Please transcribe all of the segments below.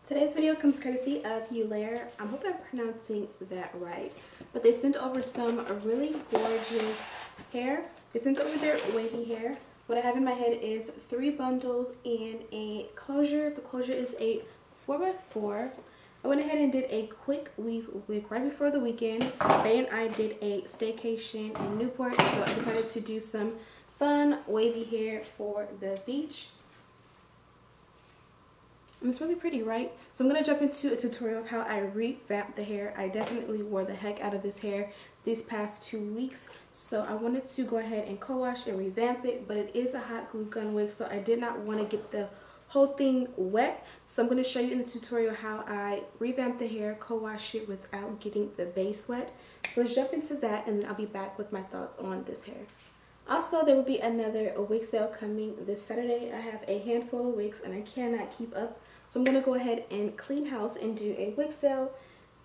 Today's video comes courtesy of Eullair. I hope I'm pronouncing that right. But they sent over some really gorgeous hair. They sent over their wavy hair. What I have in my head is 3 bundles and a closure. The closure is a 4x4. I went ahead and did a quick weave wig right before the weekend. Bay and I did a staycation in Newport, so I decided to do some fun wavy hair for the beach. And it's really pretty, right? So I'm going to jump into a tutorial of how I revamped the hair. I definitely wore the heck out of this hair these past 2 weeks. So I wanted to go ahead and co-wash and revamp it, but it is a hot glue gun wig, so I did not want to get the whole thing wet. So I'm going to show you in the tutorial how I revamp the hair, co-wash it without getting the base wet. So let's jump into that and then I'll be back with my thoughts on this hair. Also, there will be another wig sale coming this Saturday. I have a handful of wigs and I cannot keep up. So I'm going to go ahead and clean house and do a wig sale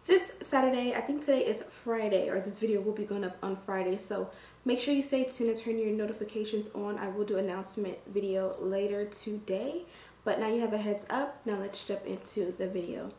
this Saturday. I think today is Friday, or this video will be going up on Friday. So make sure you stay tuned and turn your notifications on. I will do an announcement video later today. But now you have a heads up. Now let's jump into the video.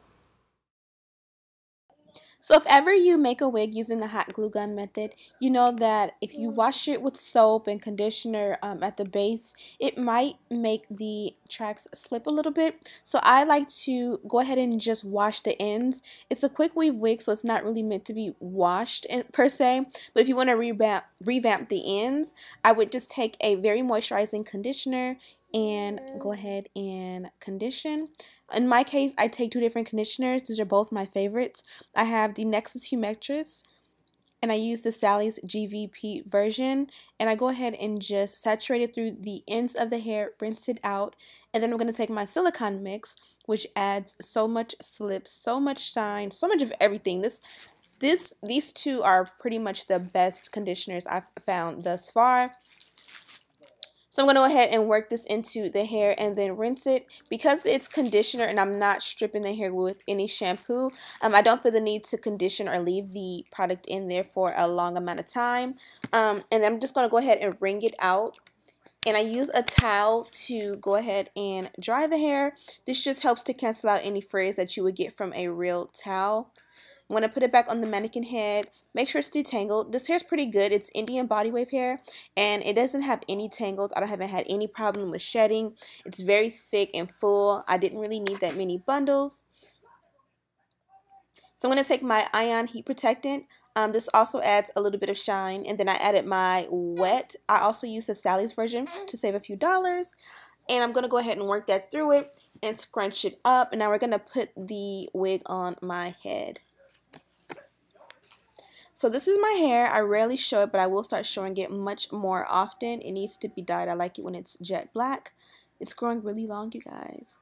So if ever you make a wig using the hot glue gun method, you know that if you wash it with soap and conditioner at the base, it might make the tracks slip a little bit. So I like to go ahead and just wash the ends. It's a quick weave wig, so it's not really meant to be washed per se. But if you want to revamp the ends, I would just take a very moisturizing conditioner and go ahead and condition. In my case, I take 2 different conditioners. These are both my favorites. I have the Nexus Humectress and I use the Sally's GVP version, and I go ahead and just saturate it through the ends of the hair, rinse it out, and then I'm going to take my silicone mix, which adds so much slip, so much shine, so much of everything. These 2 are pretty much the best conditioners I've found thus far. So I'm going to go ahead and work this into the hair and then rinse it. Because it's conditioner and I'm not stripping the hair with any shampoo, I don't feel the need to condition or leave the product in there for a long amount of time. And I'm just going to go ahead and wring it out. And I use a towel to go ahead and dry the hair. This just helps to cancel out any frizz that you would get from a real towel. I'm going to put it back on the mannequin head. Make sure it's detangled. This hair is pretty good. It's Indian body wave hair and it doesn't have any tangles. I haven't had any problem with shedding. It's very thick and full. I didn't really need that many bundles. So I'm going to take my ion heat protectant. This also adds a little bit of shine, and then I added my wet. I also used the Sally's version to save a few dollars. And I'm going to go ahead and work that through it and scrunch it up. And now we're going to put the wig on my head. So this is my hair. I rarely show it, but I will start showing it much more often. It needs to be dyed. I like it when it's jet black. It's growing really long, you guys.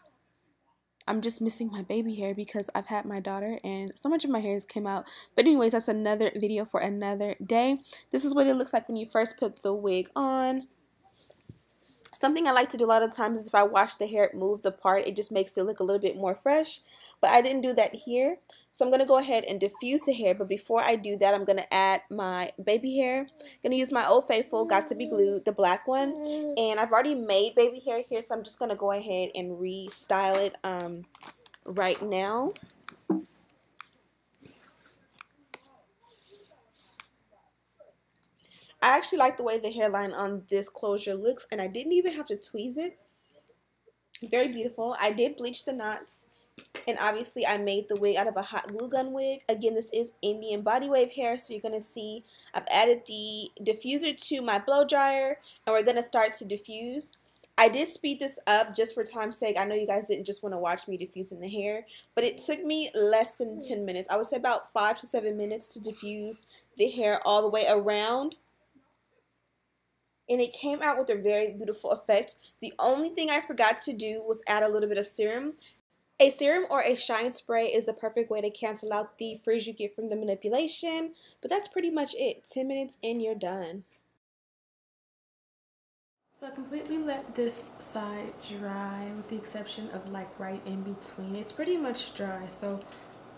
I'm just missing my baby hair because I've had my daughter and so much of my hair has came out. But anyways, that's another video for another day. This is what it looks like when you first put the wig on. Something I like to do a lot of times is if I wash the hair, move the part, it just makes it look a little bit more fresh. But I didn't do that here. So I'm going to go ahead and diffuse the hair. But before I do that, I'm going to add my baby hair. I'm going to use my Old Faithful Got to Be Glued, the black one. And I've already made baby hair here, so I'm just going to go ahead and restyle it right now. I actually like the way the hairline on this closure looks, and I didn't even have to tweeze it. Very beautiful. I did bleach the knots, and obviously I made the wig out of a hot glue gun wig. Again, this is Indian body wave hair, so you're going to see I've added the diffuser to my blow dryer, and we're going to start to diffuse. I did speed this up just for time's sake. I know you guys didn't just want to watch me diffusing the hair, but it took me less than 10 minutes. I would say about 5 to 7 minutes to diffuse the hair all the way around. And it came out with a very beautiful effect. The only thing I forgot to do was add a little bit of serum. A serum or a shine spray is the perfect way to cancel out the frizz you get from the manipulation. But that's pretty much it. 10 minutes and you're done. So I completely let this side dry with the exception of like right in between. It's pretty much dry. So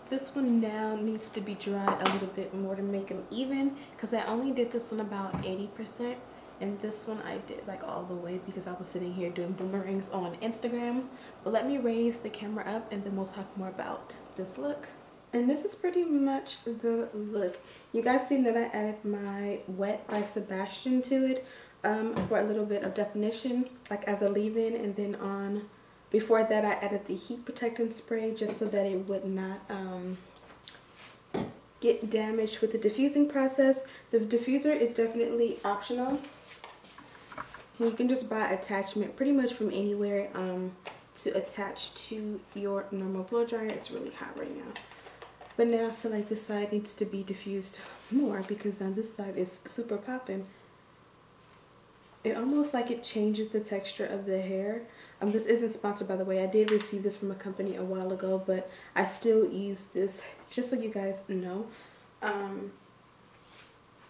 this one now needs to be dried a little bit more to make them even, because I only did this one about 80%. And this one I did like all the way because I was sitting here doing boomerangs on Instagram. But let me raise the camera up and then we'll talk more about this look. And this is pretty much the look. You guys seen that I added my Wet by Sebastian to it for a little bit of definition, like as a leave-in, and then on before that I added the heat protectant spray just so that it would not get damaged with the diffusing process. The diffuser is definitely optional. And you can just buy attachment pretty much from anywhere to attach to your normal blow dryer. It's really hot right now. But now I feel like this side needs to be diffused more because now this side is super popping. It almost like it changes the texture of the hair. This isn't sponsored, by the way. I did receive this from a company a while ago, but I still use this just so you guys know.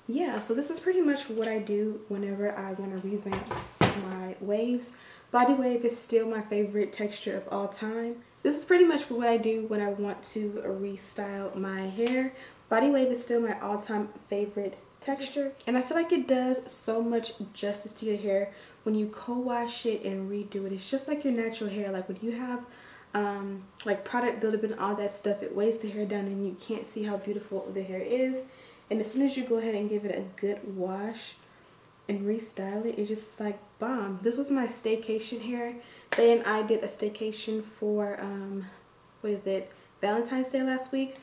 Yeah, so this is pretty much what I do whenever I want to revamp my waves. Body wave is still my favorite texture of all time. This is pretty much what I do when I want to restyle my hair. Body wave is still my all-time favorite texture, and I feel like it does so much justice to your hair when you co-wash it and redo it. It's just like your natural hair. Like when you have like product buildup and all that stuff, it weighs the hair down and you can't see how beautiful the hair is. And as soon as you go ahead and give it a good wash and restyle it, it's just like bomb. This was my staycation hair. They and I did a staycation for what is it, Valentine's Day last week,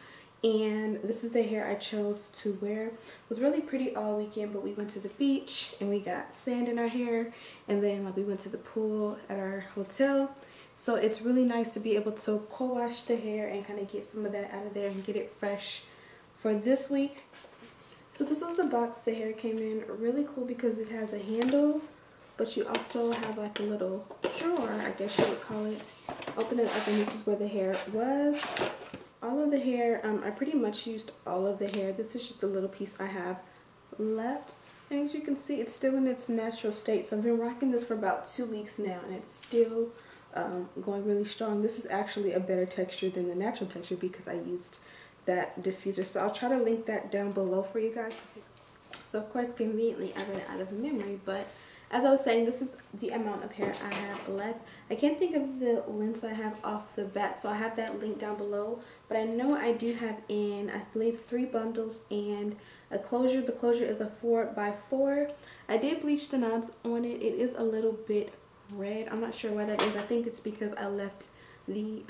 and this is the hair I chose to wear. It was really pretty all weekend, but we went to the beach and we got sand in our hair, and then like we went to the pool at our hotel. So it's really nice to be able to co-wash the hair and kind of get some of that out of there and get it fresh for this week. So this is the box the hair came in. Really cool because it has a handle, but you also have like a little drawer, I guess you would call it. Open it up and this is where the hair was. All of the hair, I pretty much used all of the hair. This is just a little piece I have left. And as you can see, it's still in its natural state. So I've been rocking this for about 2 weeks now and it's still going really strong. This is actually a better texture than the natural texture because I used that diffuser. So I'll try to link that down below for you guys. So of course, conveniently, I read it out of memory, but as I was saying, this is the amount of hair I have left. I can't think of the lengths I have off the bat, so I have that link down below. But I know I do have in, I believe, 3 bundles and a closure. The closure is a 4x4. I did bleach the knots on it. It is a little bit red. I'm not sure why that is. I think it's because I left the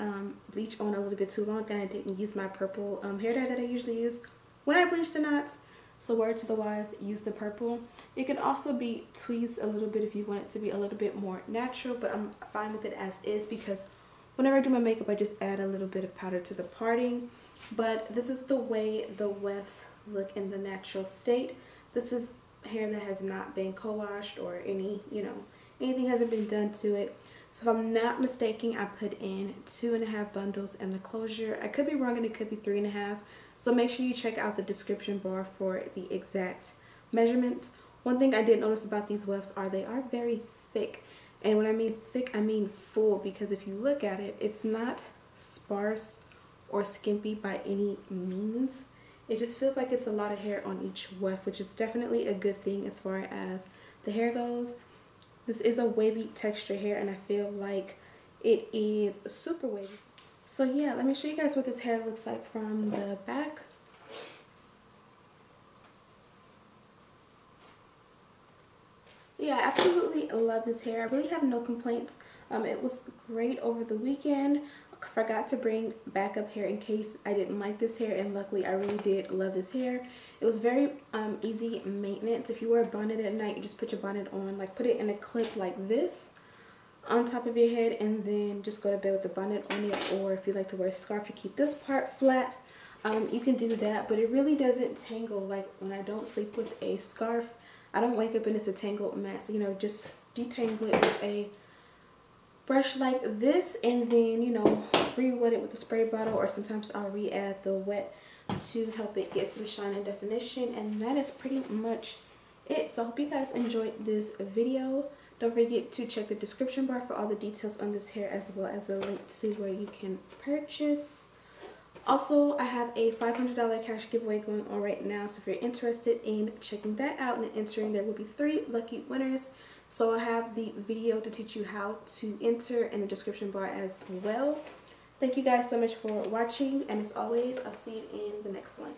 bleach on a little bit too long and I didn't use my purple hair dye that I usually use when I bleach the knots. So word to the wise, use the purple. It can also be tweezed a little bit if you want it to be a little bit more natural, but I'm fine with it as is because whenever I do my makeup, I just add a little bit of powder to the parting. But this is the way the wefts look in the natural state. This is hair that has not been co-washed or any, anything hasn't been done to it. So if I'm not mistaken, I put in 2.5 bundles in the closure. I could be wrong and it could be 3.5. So make sure you check out the description bar for the exact measurements. One thing I did notice about these wefts are they are very thick. And when I mean thick, I mean full, because if you look at it, it's not sparse or skimpy by any means. It just feels like it's a lot of hair on each weft, which is definitely a good thing as far as the hair goes. This is a wavy texture hair and I feel like it is super wavy. So yeah, let me show you guys what this hair looks like from the back. So yeah, I absolutely love this hair. I really have no complaints. It was great over the weekend. Forgot to bring backup hair in case I didn't like this hair, and luckily I really did love this hair. It was very easy maintenance. If you wear a bonnet at night, you just put your bonnet on, like put it in a clip like this on top of your head, and then just go to bed with the bonnet on it. Or if you like to wear a scarf, you keep this part flat. You can do that, but it really doesn't tangle. Like when I don't sleep with a scarf, I don't wake up and it's a tangled mess. Just detangle it with a brush like this, and then re-wet it with a spray bottle, or sometimes I'll re-add the wet to help it get some shine and definition. And that is pretty much it. So I hope you guys enjoyed this video. Don't forget to check the description bar for all the details on this hair, as well as a link to where you can purchase Also, I have a $500 cash giveaway going on right now, so if you're interested in checking that out and entering, there will be 3 lucky winners. So I have the video to teach you how to enter in the description bar as well. Thank you guys so much for watching, and as always, I'll see you in the next one.